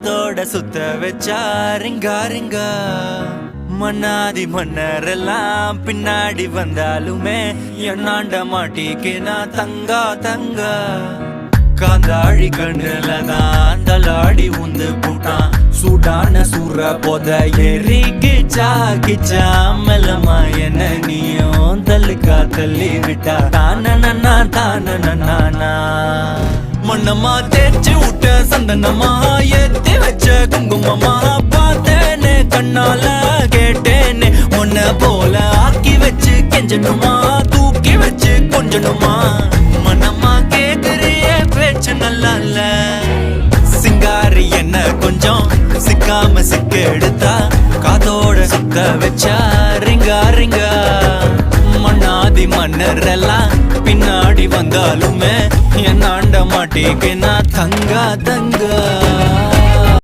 தோட சுத்த வச்சா ரிங்கா ரிங்கா மன்னாதி மன்னரெல்லாம் பின்னாடி வந்தாலுமே என்னாண்ட மாட்டிக்கு நான் தங்கா தங்கா காந்தாழி கண்ணுலதான் தலாடி உந்து போட்டான் சூடான சூற போத ஏறி கிச்சா கிச்சா மெல்லமா என்ன நீயும் தள்ளுக்கா தள்ளி விட்டா தானனா தானனா மண்ணம்மா தேய்ச்சி விட்ட சந்தனமா ஏத்தி வச்ச குங்குமமா பார்த்தேன்னு கண்ணால கேட்டேன்னு உன்ன போல ஆக்கி வச்சு கெஞ்சணுமா தூக்கி வச்சு கொஞ்சணுமா மண்ணம்மா கேக்குறிய பேச்சு நல்லா இல்ல சிங்காரி என்ன கொஞ்சம் சிக்காம சிக்க எடுத்தா காதோட சுத்த வச்சா ரிங்கா ரிங்கா மண்ணாதி மன்னர் எல்லாம் பின்னாடி வந்தாலுமே என்னாண்ட மாட்டேக்கு நான் தங்கா தங்கா